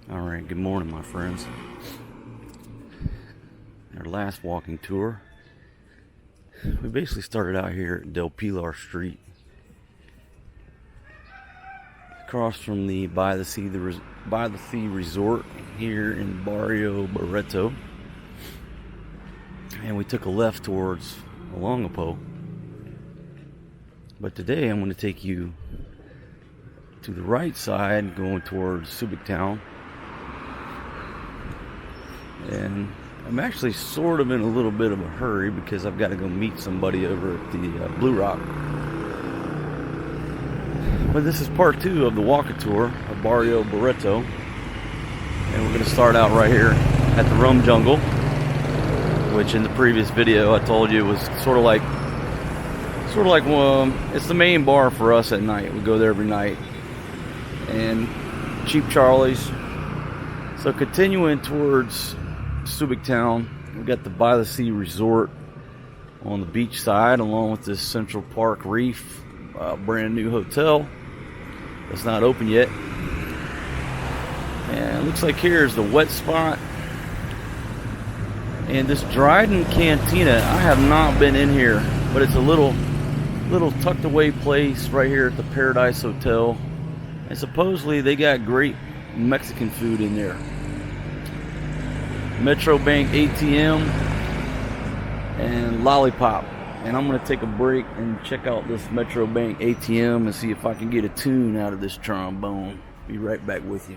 Alright, good morning, my friends. Our last walking tour, we basically started out here at Del Pilar Street, across from the By the Sea Resort here in Barrio, Barretto, and we took a left towards Olongapo. But today I'm going to take you to the right side, going towards Subic Town. And I'm actually sort of in a little bit of a hurry because I've got to go meet somebody over at the Blue Rock. But this is part 2 of the walking tour of Barrio Barretto. And we're going to start out right here at the Rum Jungle, which in the previous video I told you was sort of like it's the main bar for us at night. We go there every night. And Cheap Charlie's. So continuing towards Subic Town, we got the By the Sea Resort on the beach side, along with this Central Park Reef brand new hotel that's not open yet. And it looks like here's the wet spot. And this Dryden Cantina, I have not been in here, but it's a little tucked away place right here at the Paradise Hotel. And supposedly they got great Mexican food in there. Metro Bank ATM and Lollipop. And I'm going to take a break and check out this Metro Bank ATM and see if I can get a tune out of this trombone. Be right back with you.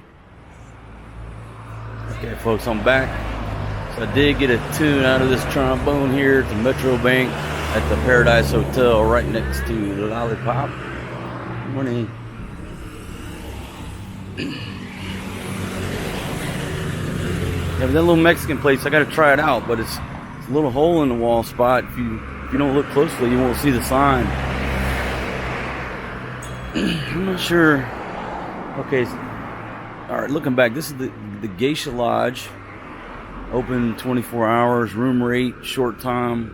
Okay, folks, I'm back. So I did get a tune out of this trombone here at the Metro Bank at the Paradise Hotel right next to the Lollipop. Good morning. Yeah, but that little Mexican place, I got to try it out, but it's a little hole in the wall spot. If you don't look closely, you won't see the sign. I'm not sure. Okay, all right, looking back, this is the Geisha Lodge. Open 24 hours, room rate, short time,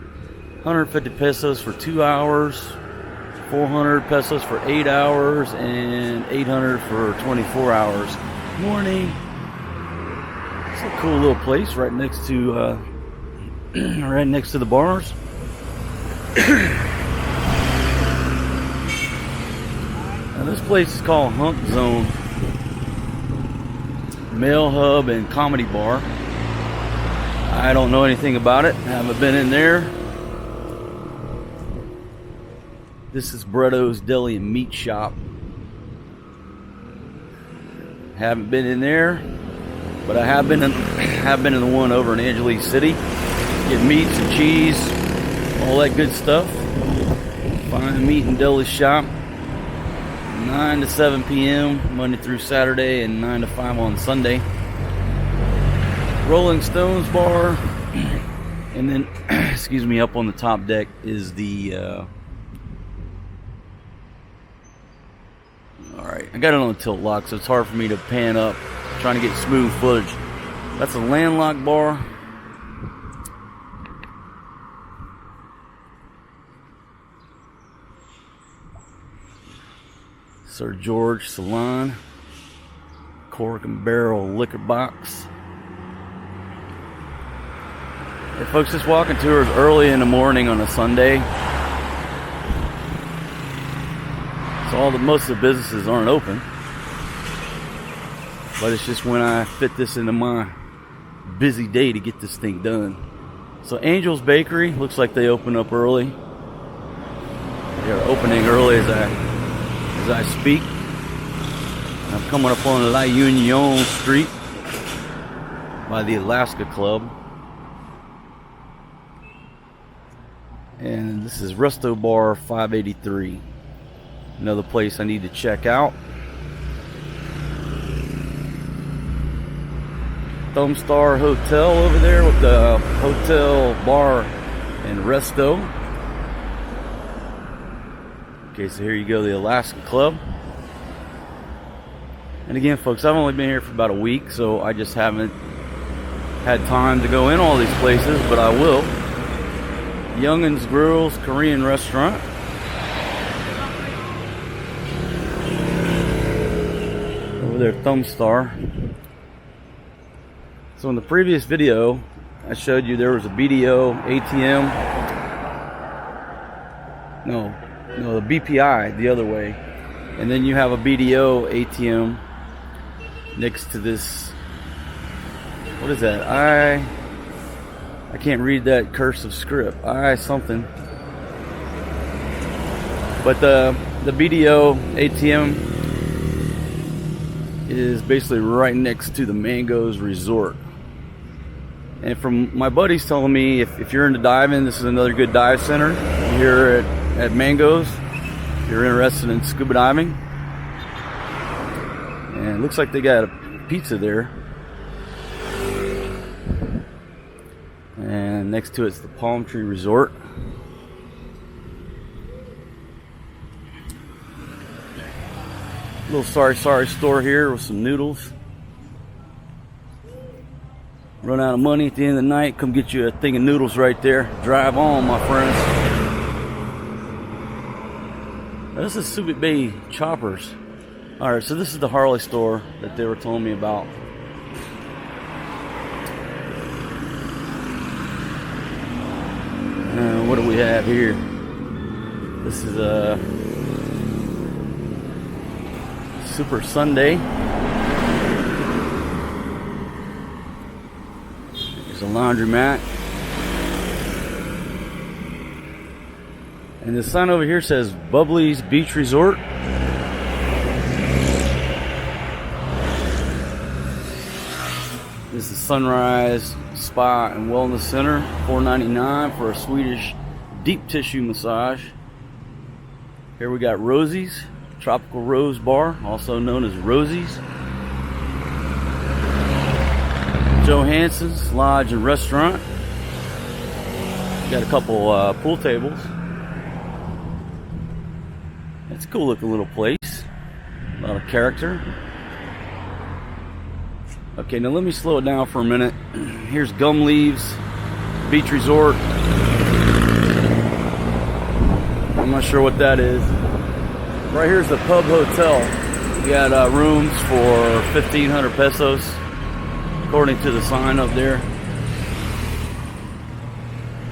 150 pesos for 2 hours, 400 pesos for 8 hours, and 800 for 24 hours. Morning. It's a cool little place right next to the bars. Now this place is called Hump Zone, Mail Hub and Comedy Bar. I don't know anything about it. Haven't been in there. This is Barretto's Deli and Meat Shop. Haven't been in there. But I have been in the one over in Angeles City. Get meats and cheese, all that good stuff. Fine meat and deli shop. 9 to 7 p.m. Monday through Saturday, and 9 to 5 on Sunday. Rolling Stones bar, and then excuse me, up on the top deck is the. All right, I got it on the tilt lock, so it's hard for me to pan up. Trying to get smooth footage. That's a landlocked bar. Sir George Salon. Cork and Barrel Liquor Box. Hey folks, this walking tour is early in the morning on a Sunday. So most of the businesses aren't open. But it's just when I fit this into my busy day to get this thing done. So Angel's Bakery, looks like they open up early. They're opening early as I speak. I'm coming up on La Union Street by the Alaska Club. And this is Resto Bar 583. Another place I need to check out. Thumb Star Hotel over there with the hotel, bar, and resto. Okay, so here you go, the Alaska Club. And again, folks, I've only been here for about a week, so I just haven't had time to go in all these places, but I will. Youngin's Grill's Korean restaurant. Over there, Thumb Star. So in the previous video, I showed you there was a BDO ATM. No, the BPI the other way. And then you have a BDO ATM next to this. What is that? I can't read that cursive script. Something. But the BDO ATM is basically right next to the Mangoes Resort. And from my buddies telling me, if you're into diving, this is another good dive center here at Mangoes. If you're interested in scuba diving. And it looks like they got a pizza there. And next to it's the Palm Tree Resort. Little sorry store here with some noodles. Run out of money at the end of the night, come get you a thing of noodles right there. Drive on, my friends. Now, this is Subic Bay Choppers. Alright, so this is the Harley store that they were telling me about. What do we have here? This is a Super Sunday. There's a laundromat. And the sign over here says Bubbly's Beach Resort. This is Sunrise Spa and Wellness Center, $4.99 for a Swedish deep tissue massage. Here we got Rosie's Tropical Rose Bar, also known as Rosie's. Johansson's Lodge and Restaurant. Got a couple pool tables. It's a cool looking little place. A lot of character. Okay, now let me slow it down for a minute. Here's Gum Leaves Beach Resort. I'm not sure what that is. Right here's the Pub Hotel. We got rooms for 1,500 pesos, according to the sign up there.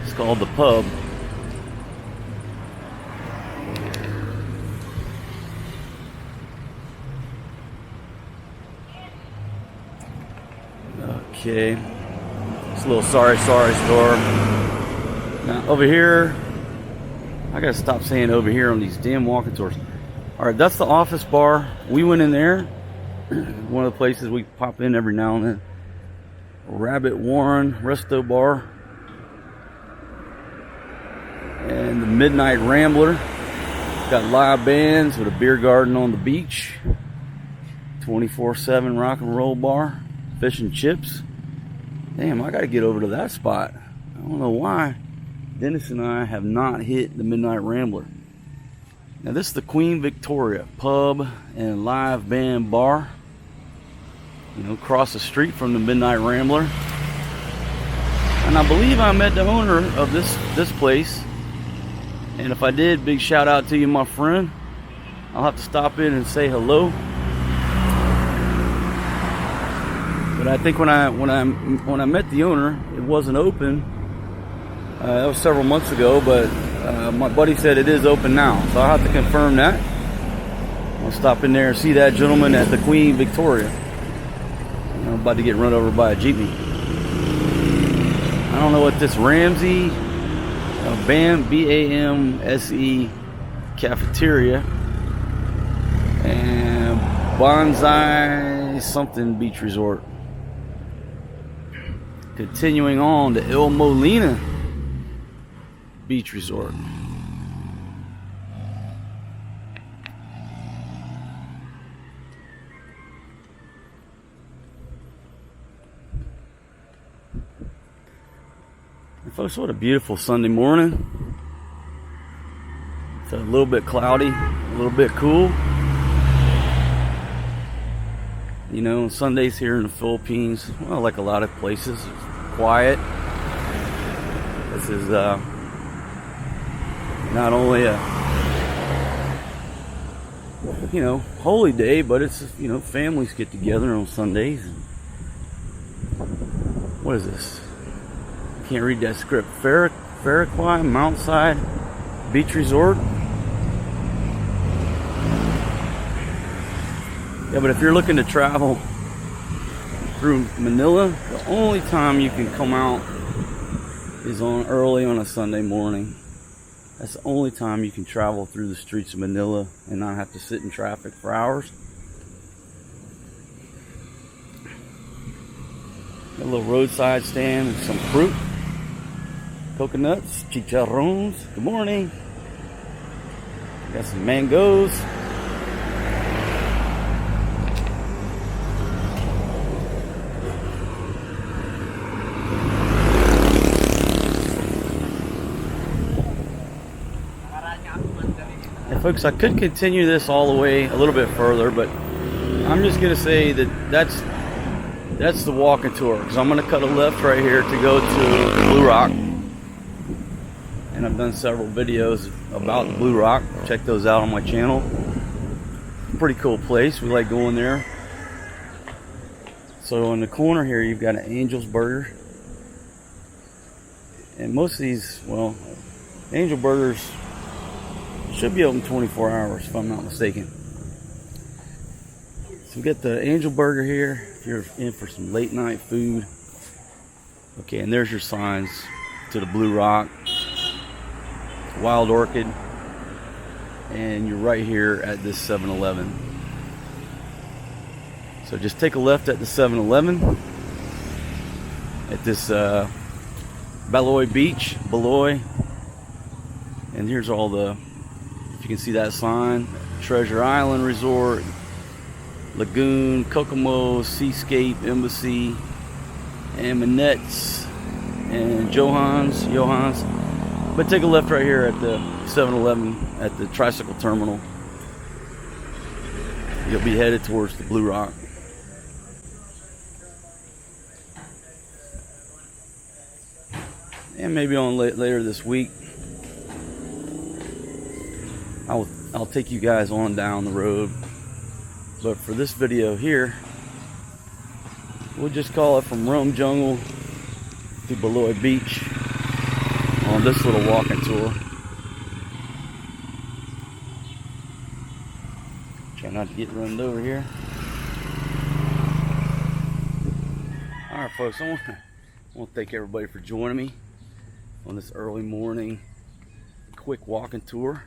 It's called the Pub. Okay, it's a little sorry store. Now over here, I gotta stop saying over here on these damn walking tours. All right, that's the office bar. We went in there. One of the places we pop in every now and then. Rabbit Warren Resto Bar. And the Midnight Rambler. Got live bands with a beer garden on the beach. 24/7 rock and roll bar. Fish and chips. Damn, I gotta get over to that spot. I don't know why Dennis and I have not hit the Midnight Rambler. Now this is the Queen Victoria Pub and Live Band Bar. You know, across the street from the Midnight Rambler. And I believe I met the owner of this place. And if I did, big shout out to you, my friend. I'll have to stop in and say hello. But I think when I met the owner, it wasn't open. That was several months ago, but my buddy said it is open now, so I'll have to confirm that. I'll stop in there and see that gentleman at the Queen Victoria. I'm about to get run over by a jeepney. I don't know what this Ramsey BAMSE cafeteria and Bonsai something beach resort. Continuing on to El Molina Beach Resort. And folks, what a beautiful Sunday morning. It's a little bit cloudy, a little bit cool. You know, Sundays here in the Philippines, well, like a lot of places, it's quiet. This is not only a, you know, holy day, but it's, you know, families get together on Sundays. What is this? Can't read that script. Farraquai Mountside Beach Resort. Yeah, but if you're looking to travel through Manila, the only time you can come out is early on a Sunday morning. That's the only time you can travel through the streets of Manila and not have to sit in traffic for hours. A little roadside stand with some fruit, coconuts, chicharrones. Good morning. Got some mangoes. And folks, I could continue this all the way a little bit further, but I'm just gonna say that that's the walking tour, because I'm going to cut a left right here to go to Blue Rock, and I've done several videos about the Blue Rock. Check those out on my channel. Pretty cool place. We like going there. So in the corner here you've got an Angel's Burger, and most of these, well, Angel Burgers should be open 24 hours if I'm not mistaken. So we got the Angel Burger here if you're in for some late night food. Okay, and there's your signs to the Blue Rock, Wild Orchid, and you're right here at this 7-Eleven. So just take a left at the 7-Eleven at this Beloy Beach, Beloy, and here's all the, if you can see that sign, Treasure Island Resort, Lagoon, Kokomo, Seascape, Embassy, and Manette's, and Johans. But take a left right here at the 7-Eleven at the tricycle terminal. You'll be headed towards the Blue Rock. And maybe on later this week, I'll take you guys on down the road. But for this video here, we'll just call it from Rome Jungle to Beloy Beach on this little walking tour. Try not to get run over here. Alright folks, I want to thank everybody for joining me on this early morning quick walking tour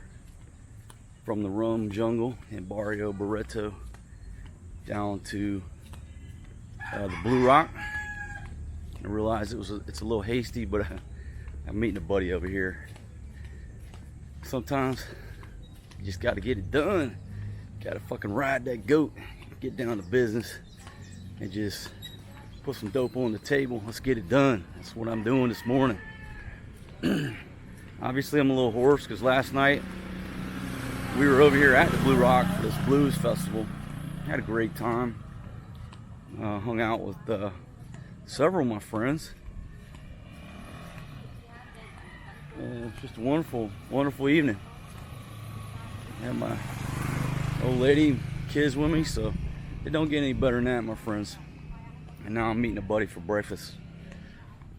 from the Rome Jungle in Barrio, Barretto, down to the Blue Rock. I realized it's a little hasty, but I'm meeting a buddy over here. Sometimes you just got to get it done. Got to fucking ride that goat, get down to business, and just put some dope on the table. Let's get it done. That's what I'm doing this morning. Obviously I'm a little hoarse because last night we were over here at the Blue Rock for this blues festival. Had a great time. Hung out with several of my friends. It's just a wonderful, wonderful evening. Had my old lady, kids with me, so it don't get any better than that, my friends. And now I'm meeting a buddy for breakfast.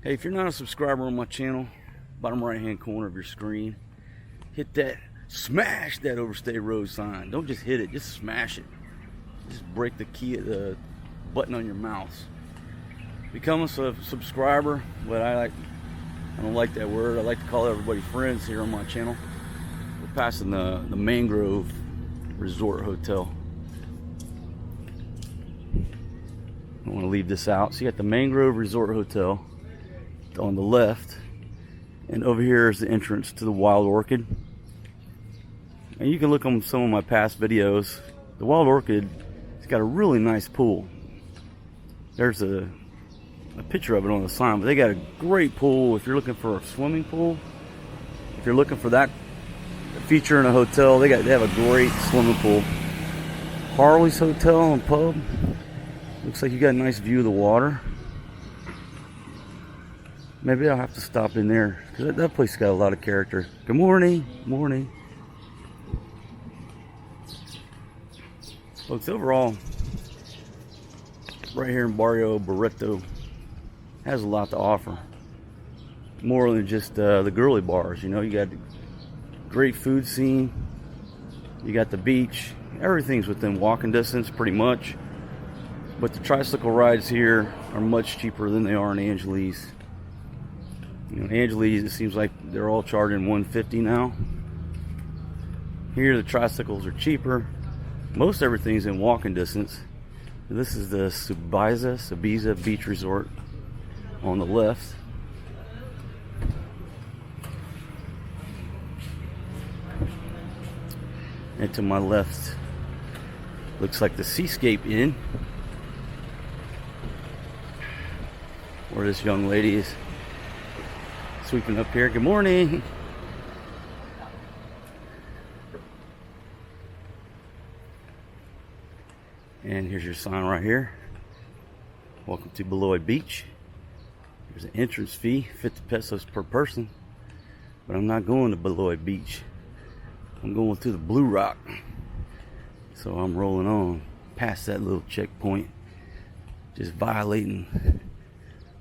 Hey, if you're not a subscriber on my channel, bottom right hand corner of your screen, hit that, smash that Overstay Road sign. Don't just hit it, just smash it. Just break the button on your mouse. Become a subscriber. But I don't like that word. I like to call everybody friends here on my channel. We're passing the Mangrove Resort Hotel. I don't want to leave this out. So you got the Mangrove Resort Hotel on the left, and over here is the entrance to the Wild Orchid. And you can look on some of my past videos. The Wild Orchid, it's got a really nice pool. There's a picture of it on the sign, but they got a great pool if you're looking for a swimming pool. If you're looking for that feature in a hotel, they have a great swimming pool. Harley's Hotel and Pub. Looks like you got a nice view of the water. Maybe I'll have to stop in there because that place got a lot of character. Good morning. Morning. Folks, overall, right here in Barrio, Barretto, has a lot to offer. More than just the girly bars, you know. You got great food scene. You got the beach. Everything's within walking distance, pretty much. But the tricycle rides here are much cheaper than they are in Angeles. You know, in Angeles, it seems like they're all charging $150 now. Here, the tricycles are cheaper. Most everything's in walking distance. This is the Zambales Beach Resort on the left. And to my left, looks like the Seascape Inn, where this young lady is sweeping up here. Good morning. And here's your sign right here. Welcome to Beloit Beach. There's an entrance fee, 50 pesos per person. But I'm not going to Beloit Beach. I'm going to the Blue Rock. So I'm rolling on past that little checkpoint. Just violating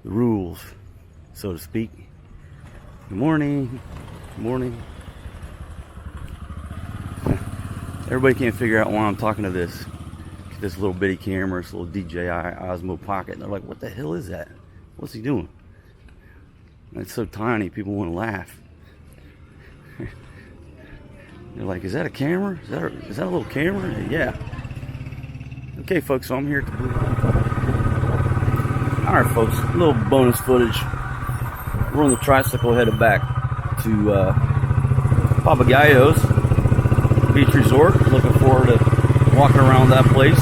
the rules, so to speak. Good morning. Good morning. Everybody can't figure out why I'm talking to this little bitty camera, this little DJI Osmo Pocket. And they're like, what the hell is that? What's he doing? And it's so tiny, people want to laugh. They're like, is that a camera? Is that a little camera? Yeah. Okay, folks, so I'm here at the Blue Rock. Alright, folks, a little bonus footage. We're on the tricycle headed back to Papagayo's Beach Resort. Looking forward to walking around that place.